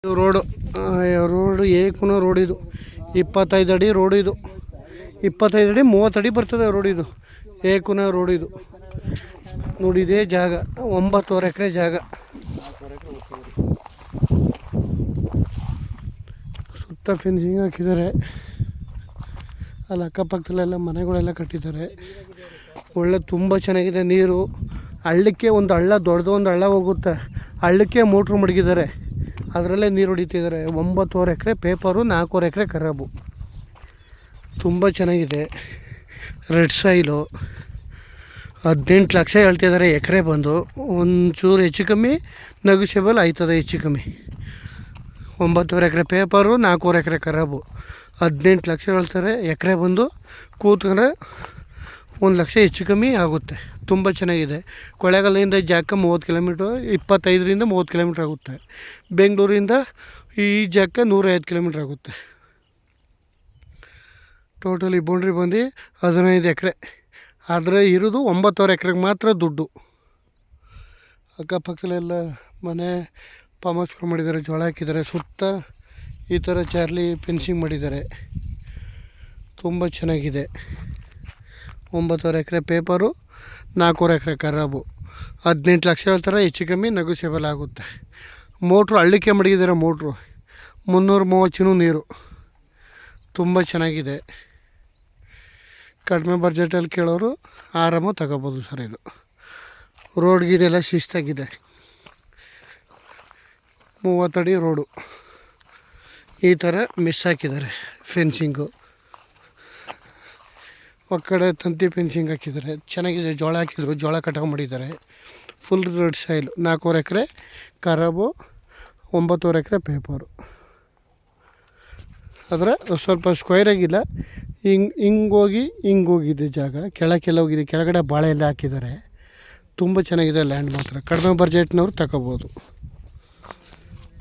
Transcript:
Road road ಏಕುನ road ಇದು 25 ಅಡಿ road ಇದು 25 ಅಡಿ 30 ಅಡಿ ಬರ್ತದೆ ರೋಡ್ ಇದು ಏಕುನ ರೋಡ್ ಇದು ನೋಡಿ. ಇದೇ ಜಾಗ 9.5 ಎಕರೆ ಜಾಗ. ಸುತ್ತ ಫೆನ್ಸಿಂಗ್ ಹಾಕಿದ್ದಾರೆ. ಅಲ್ಲಿ ಅಕ್ಕಪಕ್ಕದಲ್ಲೆಲ್ಲ ಮನೆಗಳೆಲ್ಲ ಕಟ್ಟಿದ್ದಾರೆ. ಒಳ್ಳೆ ತುಂಬ ಚೆನ್ನಾಗಿದೆ. ನೀರು ಹಳ್ಳಕ್ಕೆ ಒಂದು ಹಳ್ಳ, ದೊಡ್ಡದು ಒಂದು ಹಳ್ಳ ಹೋಗುತ್ತೆ. ಹಳ್ಳಕ್ಕೆ ಮೋಟ್ರ್ ಮಡಗಿದ್ದಾರೆ, ಅದರಲ್ಲೇ ನೀರು ಹೊಡಿತಿದ್ದಾರೆ. 9.5 ಎಕರೆ ಪೇಪರು, 4 ಎಕರೆ ಖರಾಬು. ತುಂಬ ಚೆನ್ನಾಗಿದೆ. ರೆಡ್ ಸಾಯಿಲು 18 ಲಕ್ಷ ಹೇಳ್ತಿದ್ದಾರೆ ಎಕರೆ. ಬಂದು ಒಂಚೂರು ಹೆಚ್ಚು ಕಮ್ಮಿ ನೆಗೋಷಿಯಬಲ್ ಆಯ್ತದೆ. ಹೆಚ್ಚು ಕಮ್ಮಿ 9.5 ಎಕರೆ ಪೇಪರು, 4 ಎಕರೆ ಖರಾಬು. 18 ಲಕ್ಷ ಹೇಳ್ತಾರೆ ಎಕರೆ. ಬಂದು ಕೂತ್ಕೊಂಡ್ರೆ 1 ಲಕ್ಷ ಹೆಚ್ಚು ಕಮ್ಮಿ ಆಗುತ್ತೆ. ತುಂಬ ಚೆನ್ನಾಗಿದೆ. ಕೊಳ್ಳೇಗಾಲದಿಂದ ಜಾಗಕ್ಕೆ 30 ಕಿಲೋಮೀಟ್ರು, 25ರಿಂದ 30 ಕಿಲೋಮೀಟ್ರ್ ಆಗುತ್ತೆ. ಬೆಂಗಳೂರಿಂದ ಈ ಜಾಗಕ್ಕೆ 105 ಕಿಲೋಮೀಟ್ರ್ ಆಗುತ್ತೆ. ಟೋಟಲ್ ಈ ಬೌಂಡ್ರಿ ಬಂದು 15 ಎಕರೆ. ಆದರೆ ಇರೋದು 9.5 ಎಕರೆಗೆ ಮಾತ್ರ ದುಡ್ಡು. ಅಕ್ಕಪಕ್ಕದಲ್ಲೆಲ್ಲ ಮನೆ ಫಾರ್ಮ್ ಹೌಸ್ಗಳು ಮಾಡಿದ್ದಾರೆ, ಜೋಳ ಹಾಕಿದ್ದಾರೆ. ಸುತ್ತ ಈ ಥರ ಚಾರ್ಲಿ ಫೆನ್ಸಿಂಗ್ ಮಾಡಿದ್ದಾರೆ. ತುಂಬ ಚೆನ್ನಾಗಿದೆ. 9.5 ಎಕರೆ ಪೇಪರು, 4 ಎಕರೆ ಖರಾಬು. 18 ಲಕ್ಷ ಹೇಳ್ತಾರೆ, ಹೆಚ್ಚು ಕಮ್ಮಿ ನೆಗೋಷಿಯಬಲ್ ಆಗುತ್ತೆ. ಮೋಟ್ರು ಹಳ್ಳಕ್ಕೆ ಮಡಗಿದ್ದಾರೆ. ಮೋಟ್ರು 330 ಚಿನು ನೀರು. ತುಂಬ ಚೆನ್ನಾಗಿದೆ. ಕಡಿಮೆ ಬಡ್ಜೆಟಲ್ಲಿ ಕೇಳೋರು ಆರಾಮ ತಗೋಬೋದು ಸರ್. ಇದು ರೋಡ್ ಗೀಡೆಲ್ಲ ಶಿಸ್ತಾಗಿದೆ. 30 ಅಡಿ ರೋಡು. ಈ ಥರ ಮಿಸ್ ಹಾಕಿದ್ದಾರೆ ಫೆನ್ಸಿಂಗು. ಒಕ್ಕಡೆ ತಂತಿ ಫೆನ್ಸಿಂಗ್ ಹಾಕಿದ್ದಾರೆ. ಚೆನ್ನಾಗಿದೆ. ಜೋಳ ಹಾಕಿದ್ರು, ಜೋಳ ಕಟಾವು ಮಾಡಿದ್ದಾರೆ. Full red soil. 4 ಎಕರೆ ಖರಾಬು, 9.5 ಎಕರೆ ಪೇಪರು. ಆದರೆ ಸ್ವಲ್ಪ ಸ್ಕ್ವೈರ್ ಆಗಿಲ್ಲ. ಹಿಂಗೋಗಿದೆ ಜಾಗ. ಕೆಳಕ್ಕೆಲ್ಲ ಹೋಗಿದೆ. ಕೆಳಗಡೆ ಬಾಳೆ ಎಲ್ಲ ಹಾಕಿದ್ದಾರೆ. ತುಂಬ ಚೆನ್ನಾಗಿದೆ ಲ್ಯಾಂಡ್ ಮಾತ್ರ. ಕಡಿಮೆ ಬಡ್ಜೆಟ್ನವ್ರು ತಗೋಬೋದು.